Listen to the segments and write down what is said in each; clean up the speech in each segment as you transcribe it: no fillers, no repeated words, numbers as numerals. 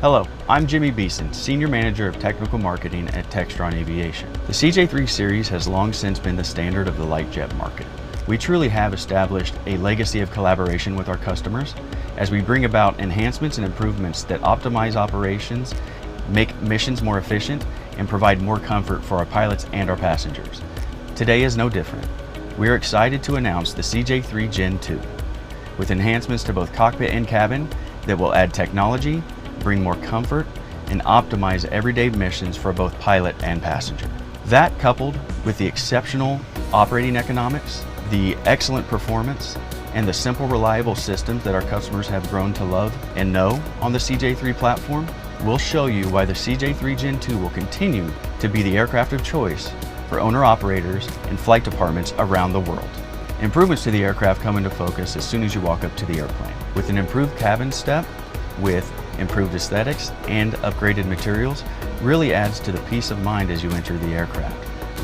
Hello, I'm Jimmy Beeson, Senior Manager of Technical Marketing at Textron Aviation. The CJ3 series has long since been the standard of the light jet market. We truly have established a legacy of collaboration with our customers as we bring about enhancements and improvements that optimize operations, make missions more efficient, and provide more comfort for our pilots and our passengers. Today is no different. We are excited to announce the CJ3 Gen 2 with enhancements to both cockpit and cabin that will add technology, bring more comfort, and optimize everyday missions for both pilot and passenger. That, coupled with the exceptional operating economics, the excellent performance, and the simple, reliable systems that our customers have grown to love and know on the CJ3 platform, will show you why the CJ3 Gen 2 will continue to be the aircraft of choice for owner-operators and flight departments around the world. Improvements to the aircraft come into focus as soon as you walk up to the airplane. With an improved cabin step, with improved aesthetics and upgraded materials, really adds to the peace of mind as you enter the aircraft.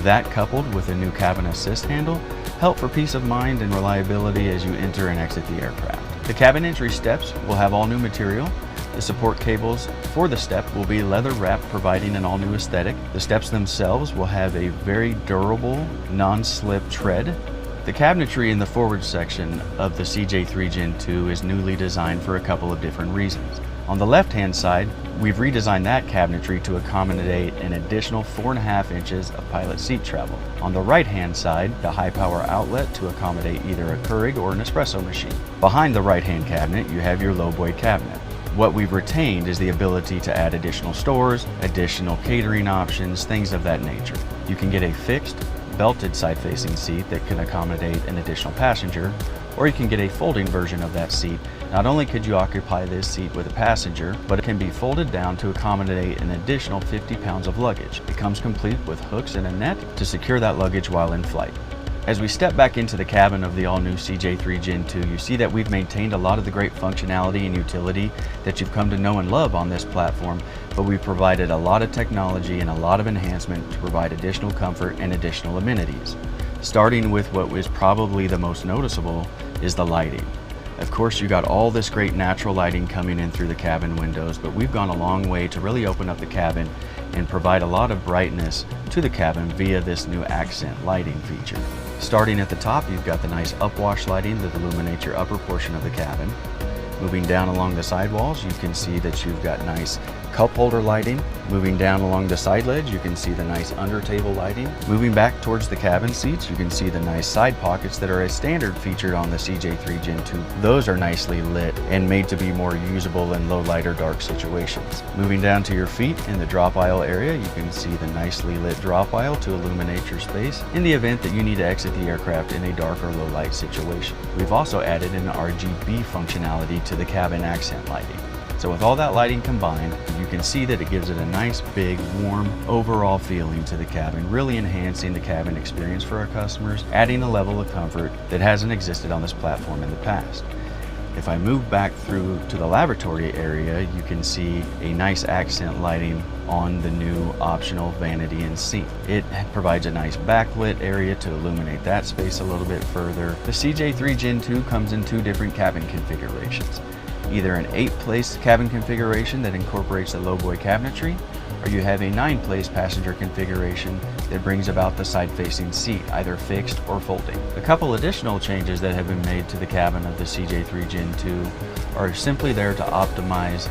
That, coupled with a new cabin assist handle, help for peace of mind and reliability as you enter and exit the aircraft. The cabinetry steps will have all new material. The support cables for the step will be leather wrapped, providing an all-new aesthetic. The steps themselves will have a very durable, non-slip tread. The cabinetry in the forward section of the CJ3 Gen 2 is newly designed for a couple of different reasons. On the left-hand side, we've redesigned that cabinetry to accommodate an additional 4.5 inches of pilot seat travel. On the right-hand side, the high-power outlet to accommodate either a Keurig or an espresso machine. Behind the right-hand cabinet, you have your low-boy cabinet. What we've retained is the ability to add additional stores, additional catering options, things of that nature. You can get a fixed, belted side-facing seat that can accommodate an additional passenger, or you can get a folding version of that seat. Not only could you occupy this seat with a passenger, but it can be folded down to accommodate an additional 50 pounds of luggage. It comes complete with hooks and a net to secure that luggage while in flight. As we step back into the cabin of the all-new CJ3 Gen 2, you see that we've maintained a lot of the great functionality and utility that you've come to know and love on this platform, but we've provided a lot of technology and a lot of enhancement to provide additional comfort and additional amenities. Starting with what was probably the most noticeable is the lighting. Of course, you got all this great natural lighting coming in through the cabin windows, but we've gone a long way to really open up the cabin and provide a lot of brightness to the cabin via this new accent lighting feature. Starting at the top, you've got the nice upwash lighting that illuminates your upper portion of the cabin. Moving down along the sidewalls, you can see that you've got nice cup holder lighting. Moving down along the side ledge, you can see the nice under table lighting. Moving back towards the cabin seats, you can see the nice side pockets that are a standard featured on the CJ3 Gen 2. Those are nicely lit and made to be more usable in low light or dark situations. Moving down to your feet in the drop aisle area, you can see the nicely lit drop aisle to illuminate your space in the event that you need to exit the aircraft in a dark or low light situation. We've also added an RGB functionality to the cabin accent lighting. So with all that lighting combined, you can see that it gives it a nice, big, warm, overall feeling to the cabin, really enhancing the cabin experience for our customers, adding a level of comfort that hasn't existed on this platform in the past. If I move back through to the lavatory area, you can see a nice accent lighting on the new optional vanity and seat. It provides a nice backlit area to illuminate that space a little bit further. The CJ3 Gen 2 comes in two different cabin configurations. Either an 8-place cabin configuration that incorporates the lowboy cabinetry, or you have a 9-place passenger configuration that brings about the side-facing seat, either fixed or folding. A couple additional changes that have been made to the cabin of the CJ3 Gen 2 are simply there to optimize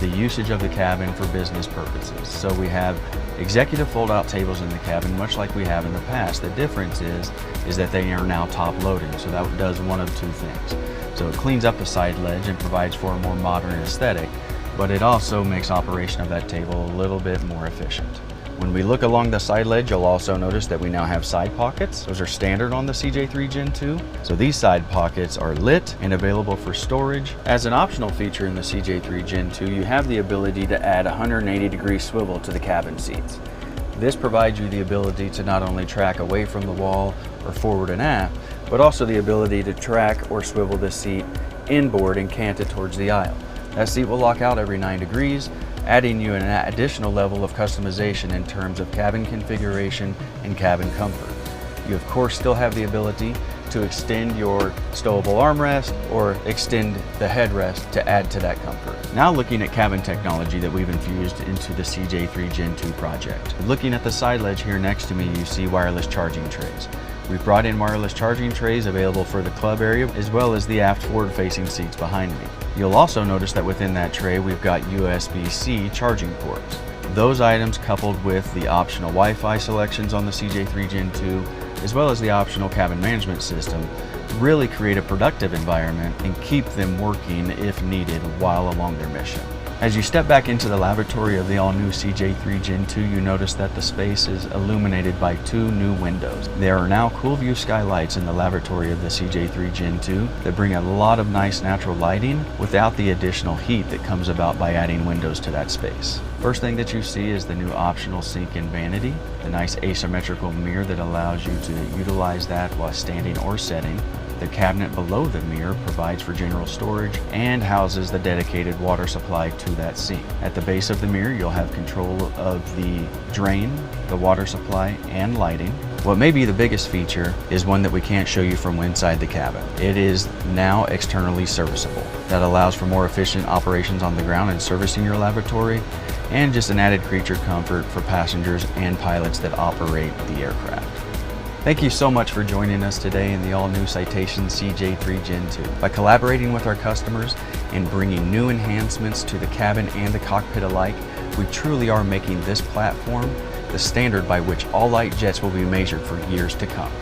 the usage of the cabin for business purposes. So we have executive fold-out tables in the cabin, much like we have in the past. The difference is that they are now top-loading, so that does one of two things. So it cleans up the side ledge and provides for a more modern aesthetic, but it also makes operation of that table a little bit more efficient. When we look along the side ledge, you'll also notice that we now have side pockets. Those are standard on the CJ3 Gen 2. So these side pockets are lit and available for storage. As an optional feature in the CJ3 Gen 2, you have the ability to add a 180-degree swivel to the cabin seats. This provides you the ability to not only track away from the wall or forward and aft, but also the ability to track or swivel the seat inboard and cant it towards the aisle. That seat will lock out every 9 degrees, adding you an additional level of customization in terms of cabin configuration and cabin comfort. You of course still have the ability to extend your stowable armrest or extend the headrest to add to that comfort. Now looking at cabin technology that we've infused into the CJ3 Gen 2 project. Looking at the side ledge here next to me, you see wireless charging trays. We've brought in wireless charging trays available for the club area as well as the aft forward-facing seats behind me. You'll also notice that within that tray we've got USB-C charging ports. Those items, coupled with the optional Wi-Fi selections on the CJ3 Gen 2 as well as the optional cabin management system, really create a productive environment and keep them working if needed while along their mission. As you step back into the lavatory of the all-new CJ3 Gen 2, you notice that the space is illuminated by 2 new windows. There are now cool view skylights in the lavatory of the CJ3 Gen 2 that bring a lot of nice natural lighting without the additional heat that comes about by adding windows to that space. First thing that you see is the new optional sink and vanity, the nice asymmetrical mirror that allows you to utilize that while standing or sitting. The cabinet below the mirror provides for general storage and houses the dedicated water supply to that sink. At the base of the mirror, you'll have control of the drain, the water supply, and lighting. What may be the biggest feature is one that we can't show you from inside the cabin. It is now externally serviceable. That allows for more efficient operations on the ground and servicing your lavatory, and just an added creature comfort for passengers and pilots that operate the aircraft. Thank you so much for joining us today in the all-new Citation CJ3 Gen 2. By collaborating with our customers and bringing new enhancements to the cabin and the cockpit alike, we truly are making this platform the standard by which all light jets will be measured for years to come.